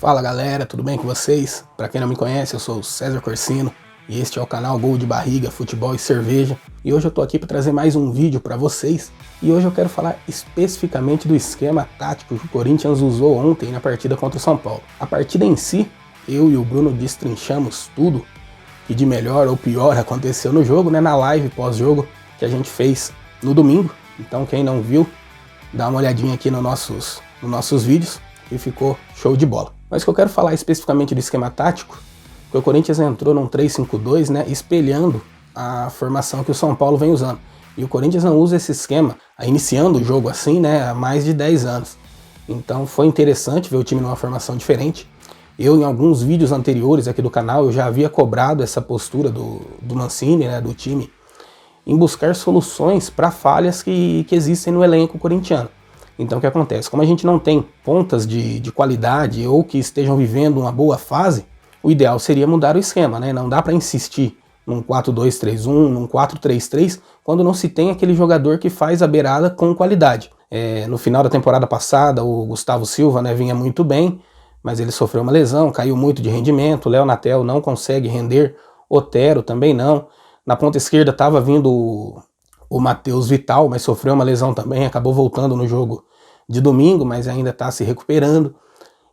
Fala galera, tudo bem com vocês? Para quem não me conhece, eu sou o César Corsino e este é o canal Gol de Barriga, Futebol e Cerveja. E hoje eu tô aqui para trazer mais um vídeo para vocês. E hoje eu quero falar especificamente do esquema tático que o Corinthians usou ontem na partida contra o São Paulo. A partida em si, eu e o Bruno destrinchamos tudo que de melhor ou pior aconteceu no jogo, né, na live pós-jogo que a gente fez no domingo. Então quem não viu, dá uma olhadinha aqui nos nossos vídeos e ficou show de bola. Mas o que eu quero falar especificamente do esquema tático, que o Corinthians entrou num 3-5-2, né, espelhando a formação que o São Paulo vem usando. E o Corinthians não usa esse esquema, iniciando o jogo assim, né, há mais de 10 anos. Então foi interessante ver o time numa formação diferente. Eu, em alguns vídeos anteriores aqui do canal, eu já havia cobrado essa postura do Mancini, né, do time, em buscar soluções para falhas que existem no elenco corintiano. Então o que acontece? Como a gente não tem pontas de qualidade ou que estejam vivendo uma boa fase, o ideal seria mudar o esquema, né? Não dá para insistir num 4-2-3-1, num 4-3-3, quando não se tem aquele jogador que faz a beirada com qualidade. No final da temporada passada, o Gustavo Silva, né, vinha muito bem, mas ele sofreu uma lesão, caiu muito de rendimento, o Léo Natel não consegue render, Otero também não. Na ponta esquerda estava vindo o Matheus Vital, mas sofreu uma lesão também, acabou voltando no jogo de domingo, mas ainda está se recuperando.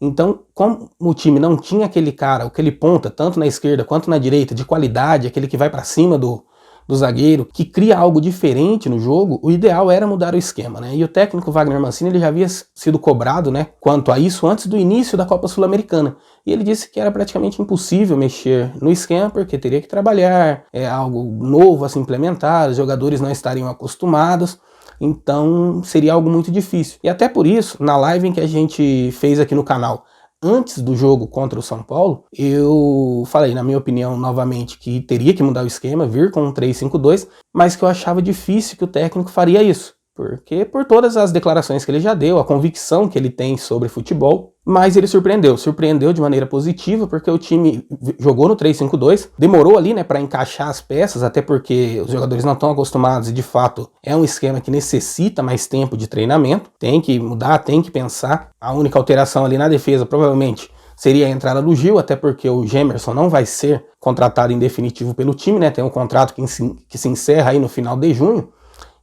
Então, como o time não tinha aquele cara, aquele ponta, tanto na esquerda quanto na direita, de qualidade, aquele que vai para cima do zagueiro, que cria algo diferente no jogo, o ideal era mudar o esquema, né? E o técnico Wagner Mancini, ele já havia sido cobrado, né, quanto a isso antes do início da Copa Sul-Americana. E ele disse que era praticamente impossível mexer no esquema, porque teria que trabalhar, algo novo a se implementar, os jogadores não estariam acostumados, então seria algo muito difícil. E até por isso, na live em que a gente fez aqui no canal, antes do jogo contra o São Paulo, eu falei, na minha opinião, novamente, que teria que mudar o esquema, vir com um 3-5-2, mas que eu achava difícil que o técnico faria isso. Porque por todas as declarações que ele já deu, a convicção que ele tem sobre futebol, mas ele surpreendeu de maneira positiva, porque o time jogou no 3-5-2, demorou ali, né, para encaixar as peças, até porque os jogadores não estão acostumados e de fato é um esquema que necessita mais tempo de treinamento, tem que mudar, tem que pensar. A única alteração ali na defesa provavelmente seria a entrada do Gil, até porque o Gemerson não vai ser contratado em definitivo pelo time, né, tem um contrato que se encerra aí no final de junho.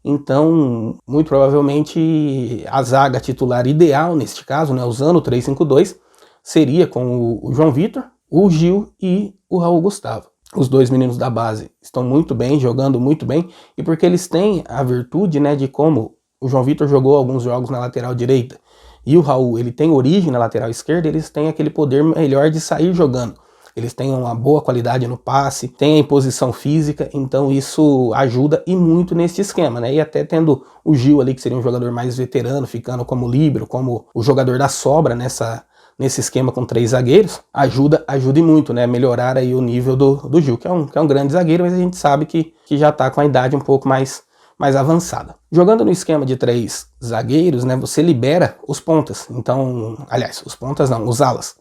Então, muito provavelmente, a zaga titular ideal, neste caso, né, usando o 3-5-2, seria com o João Vitor, o Gil e o Raul Gustavo. Os dois meninos da base estão muito bem, jogando muito bem, e porque eles têm a virtude, né, de como o João Vitor jogou alguns jogos na lateral direita, e o Raul, ele tem origem na lateral esquerda, eles têm aquele poder melhor de sair jogando. Eles têm uma boa qualidade no passe, têm a imposição física, então isso ajuda e muito nesse esquema, né? E até tendo o Gil ali, que seria um jogador mais veterano, ficando como líbero, como o jogador da sobra nesse esquema com 3 zagueiros, ajuda e muito, né? Melhorar aí o nível do Gil, que é um grande zagueiro, mas a gente sabe que já tá com a idade um pouco mais avançada. Jogando no esquema de 3 zagueiros, né? Você libera os pontas. Então, aliás, os pontas não, os alas.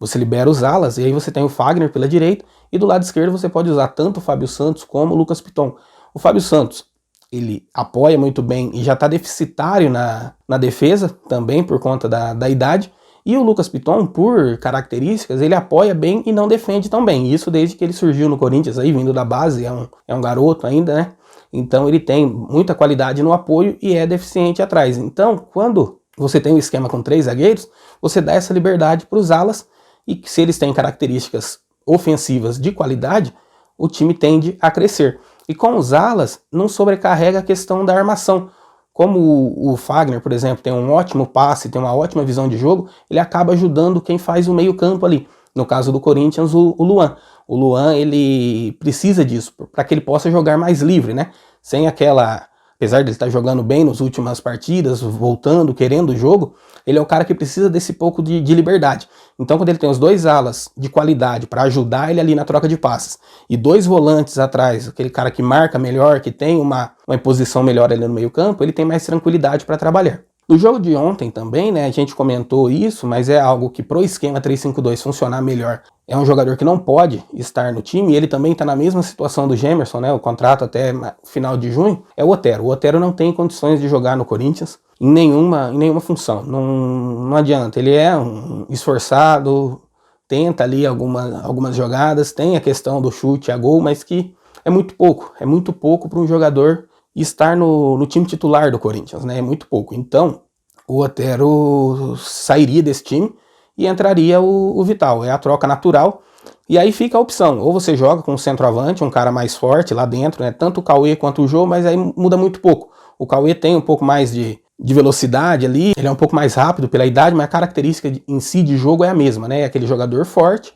Você libera os alas e aí você tem o Fagner pela direita e do lado esquerdo você pode usar tanto o Fábio Santos como o Lucas Piton. O Fábio Santos, ele apoia muito bem e já está deficitário na defesa, também por conta da idade. E o Lucas Piton, por características, ele apoia bem e não defende tão bem. Isso desde que ele surgiu no Corinthians, aí, vindo da base, é um garoto ainda, né? Então ele tem muita qualidade no apoio e é deficiente atrás. Então, quando você tem um esquema com 3 zagueiros, você dá essa liberdade para os alas, e que se eles têm características ofensivas de qualidade, o time tende a crescer. E com os alas, não sobrecarrega a questão da armação. Como o Fagner, por exemplo, tem um ótimo passe, tem uma ótima visão de jogo, ele acaba ajudando quem faz o meio campo ali. No caso do Corinthians, o Luan. O Luan, ele precisa disso, para que ele possa jogar mais livre, né? Sem aquela... Apesar de ele estar jogando bem nas últimas partidas, voltando, querendo o jogo, ele é o cara que precisa desse pouco de liberdade. Então, quando ele tem os 2 alas de qualidade para ajudar ele ali na troca de passes e 2 volantes atrás, aquele cara que marca melhor, que tem uma posição melhor ali no meio campo, ele tem mais tranquilidade para trabalhar. No jogo de ontem também, né, a gente comentou isso, mas é algo que pro esquema 3-5-2 funcionar melhor, é um jogador que não pode estar no time, e ele também está na mesma situação do Gemerson, né, o contrato até final de junho, é o Otero. O Otero não tem condições de jogar no Corinthians em nenhuma função, não adianta, ele é um esforçado, tenta ali algumas jogadas, tem a questão do chute a gol, mas que é muito pouco para um jogador estar no time titular do Corinthians, né? É muito pouco. Então, o Otero sairia desse time e entraria o Vital. É a troca natural. E aí fica a opção. Ou você joga com um centroavante, um cara mais forte lá dentro, né? Tanto o Cauê quanto o Jô, mas aí muda muito pouco. O Cauê tem um pouco mais de velocidade ali, ele é um pouco mais rápido pela idade, mas a característica em si de jogo é a mesma, né? É aquele jogador forte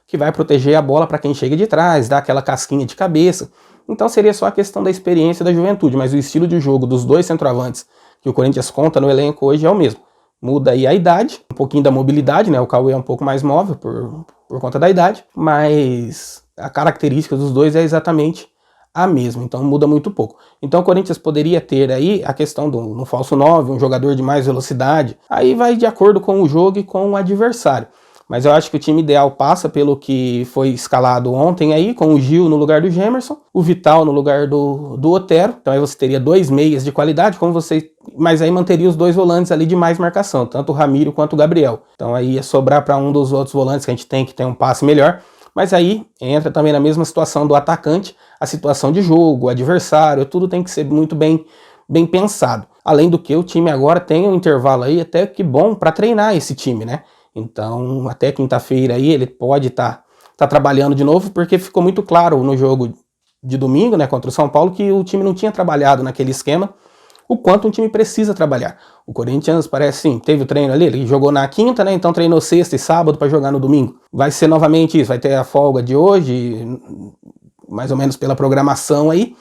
que vai proteger a bola para quem chega de trás, dá aquela casquinha de cabeça. Então seria só a questão da experiência e da juventude, mas o estilo de jogo dos dois centroavantes que o Corinthians conta no elenco hoje é o mesmo. Muda aí a idade, um pouquinho da mobilidade, né? O Cauê é um pouco mais móvel por conta da idade, mas a característica dos dois é exatamente a mesma, então muda muito pouco. Então o Corinthians poderia ter aí a questão no falso 9, um jogador de mais velocidade, aí vai de acordo com o jogo e com o adversário. Mas eu acho que o time ideal passa pelo que foi escalado ontem aí, com o Gil no lugar do Gemerson, o Vital no lugar do Otero. Então aí você teria dois meias de qualidade, mas aí manteria os dois volantes ali de mais marcação, tanto o Ramiro quanto o Gabriel. Então aí ia sobrar para um dos outros volantes que a gente tem que ter um passe melhor. Mas aí entra também na mesma situação do atacante, a situação de jogo, o adversário, tudo tem que ser muito bem pensado. Além do que o time agora tem um intervalo aí até que bom para treinar esse time, né? Então, até quinta-feira aí ele pode estar trabalhando de novo, porque ficou muito claro no jogo de domingo, né, contra o São Paulo, que o time não tinha trabalhado naquele esquema, o quanto um time precisa trabalhar. O Corinthians parece sim, teve o treino ali, ele jogou na quinta, né, então treinou sexta e sábado para jogar no domingo. Vai ser novamente isso, vai ter a folga de hoje, mais ou menos pela programação aí,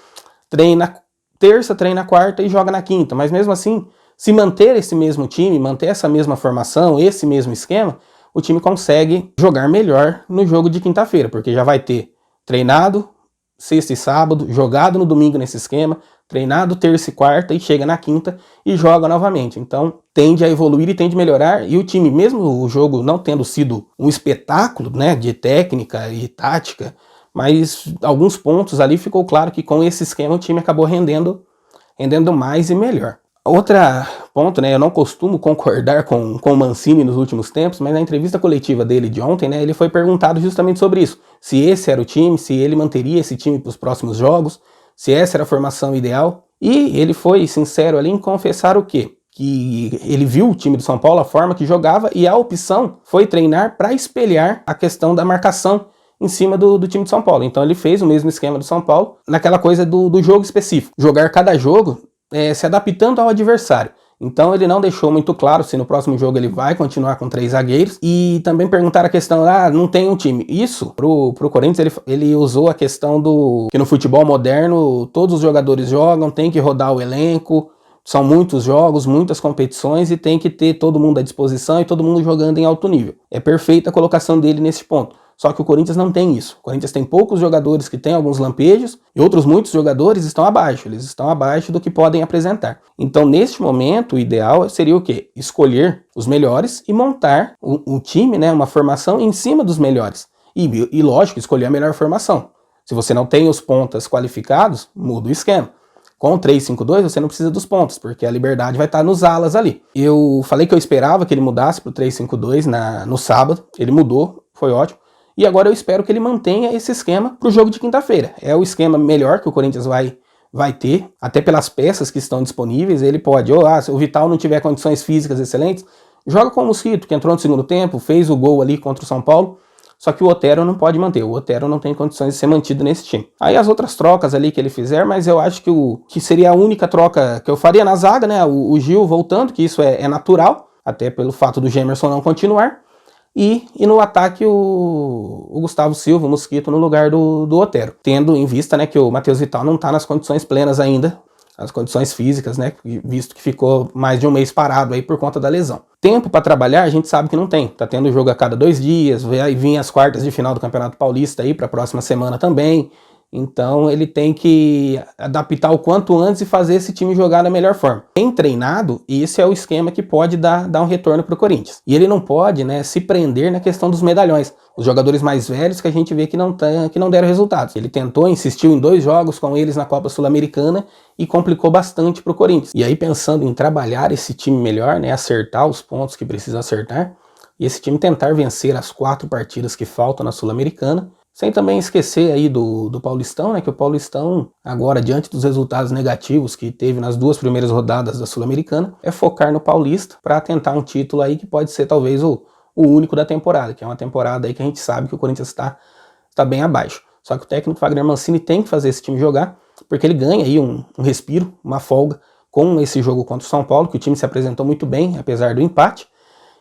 treina terça, treina quarta e joga na quinta, mas mesmo assim, se manter esse mesmo time, manter essa mesma formação, esse mesmo esquema, o time consegue jogar melhor no jogo de quinta-feira, porque já vai ter treinado sexta e sábado, jogado no domingo nesse esquema, treinado terça e quarta e chega na quinta e joga novamente. Então tende a evoluir e tende a melhorar, e o time, mesmo o jogo não tendo sido um espetáculo, né, de técnica e tática, mas alguns pontos ali ficou claro que com esse esquema o time acabou rendendo mais e melhor. Outro ponto, né, eu não costumo concordar com o Mancini nos últimos tempos, mas na entrevista coletiva dele de ontem, né, ele foi perguntado justamente sobre isso. Se esse era o time, se ele manteria esse time para os próximos jogos, se essa era a formação ideal. E ele foi sincero ali em confessar o quê? Que ele viu o time do São Paulo, a forma que jogava, e a opção foi treinar para espelhar a questão da marcação em cima do time de São Paulo. Então ele fez o mesmo esquema do São Paulo, naquela coisa do jogo específico. Jogar cada jogo se adaptando ao adversário. Então ele não deixou muito claro se no próximo jogo ele vai continuar com 3 zagueiros. E também perguntaram a questão, não tem um time. Isso, pro Corinthians, ele usou a questão que no futebol moderno todos os jogadores jogam, tem que rodar o elenco, são muitos jogos, muitas competições e tem que ter todo mundo à disposição e todo mundo jogando em alto nível. É perfeita a colocação dele nesse ponto. Só que o Corinthians não tem isso. O Corinthians tem poucos jogadores que têm alguns lampejos e outros muitos jogadores estão abaixo. Eles estão abaixo do que podem apresentar. Então, neste momento, o ideal seria o quê? Escolher os melhores e montar um time, né, uma formação em cima dos melhores. E lógico, escolher a melhor formação. Se você não tem os pontas qualificados, muda o esquema. Com o 3-5-2 você não precisa dos pontos, porque a liberdade vai estar nos alas ali. Eu falei que eu esperava que ele mudasse para o 3-5-2 no sábado. Ele mudou, foi ótimo. E agora eu espero que ele mantenha esse esquema para o jogo de quinta-feira. É o esquema melhor que o Corinthians vai ter, até pelas peças que estão disponíveis. Ele pode, se o Vital não tiver condições físicas excelentes, joga com o Mosquito, que entrou no segundo tempo, fez o gol ali contra o São Paulo. Só que o Otero não pode manter, o Otero não tem condições de ser mantido nesse time. Aí as outras trocas ali que ele fizer, mas eu acho que seria a única troca que eu faria na zaga, né? O Gil voltando, que isso é natural, até pelo fato do Gemerson não continuar. E no ataque o Gustavo Silva, o Mosquito, no lugar do Otero. Tendo em vista, né, que o Matheus Vital não está nas condições plenas ainda, as condições físicas, né, visto que ficou mais de um mês parado aí por conta da lesão. Tempo para trabalhar a gente sabe que não tem. Tá tendo jogo a cada 2 dias, vai vir as quartas de final do Campeonato Paulista aí para a próxima semana também. Então ele tem que adaptar o quanto antes e fazer esse time jogar da melhor forma. Bem treinado, esse é o esquema que pode dar um retorno para o Corinthians. E ele não pode, né, se prender na questão dos medalhões. Os jogadores mais velhos que a gente vê que não deram resultados. Ele tentou, insistiu em 2 jogos com eles na Copa Sul-Americana e complicou bastante para o Corinthians. E aí pensando em trabalhar esse time melhor, né, acertar os pontos que precisa acertar, e esse time tentar vencer as 4 partidas que faltam na Sul-Americana, sem também esquecer aí do Paulistão, né, que o Paulistão, agora diante dos resultados negativos que teve nas 2 primeiras rodadas da Sul-Americana, é focar no Paulista para tentar um título aí que pode ser talvez o único da temporada, que é uma temporada aí que a gente sabe que o Corinthians está bem abaixo. Só que o técnico Wagner Mancini tem que fazer esse time jogar, porque ele ganha aí um respiro, uma folga com esse jogo contra o São Paulo, que o time se apresentou muito bem, apesar do empate.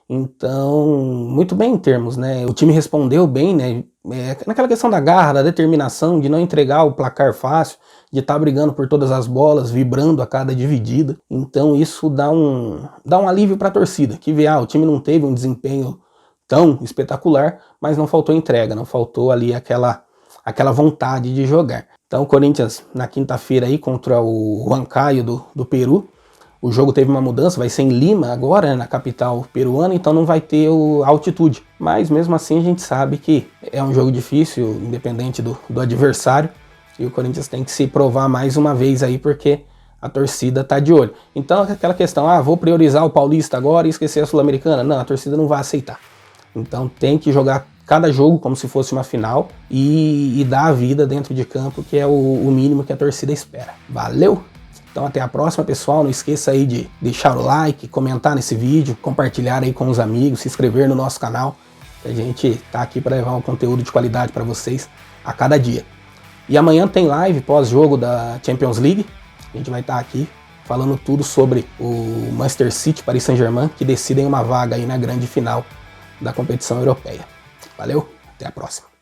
Então, muito bem em termos, né? O time respondeu bem, né? Naquela questão da garra, da determinação, de não entregar o placar fácil, de estar brigando por todas as bolas, vibrando a cada dividida. Então isso dá um alívio para a torcida, que vê, o time não teve um desempenho tão espetacular, mas não faltou entrega, não faltou ali aquela vontade de jogar. Então o Corinthians, na quinta-feira aí, contra o Huancayo do Peru, o jogo teve uma mudança, vai ser em Lima agora, né, na capital peruana, então não vai ter a altitude. Mas mesmo assim a gente sabe que é um jogo difícil, independente do adversário, e o Corinthians tem que se provar mais uma vez aí, porque a torcida tá de olho. Então aquela questão, vou priorizar o Paulista agora e esquecer a Sul-Americana, não, a torcida não vai aceitar. Então tem que jogar cada jogo como se fosse uma final e dar a vida dentro de campo, que é o mínimo que a torcida espera. Valeu! Então até a próxima, pessoal. Não esqueça aí de deixar o like, comentar nesse vídeo, compartilhar aí com os amigos, se inscrever no nosso canal, que a gente tá aqui para levar um conteúdo de qualidade para vocês a cada dia. E amanhã tem live pós-jogo da Champions League. A gente vai estar aqui falando tudo sobre o Manchester City, Paris Saint-Germain, que decidem uma vaga aí na grande final da competição europeia. Valeu, até a próxima.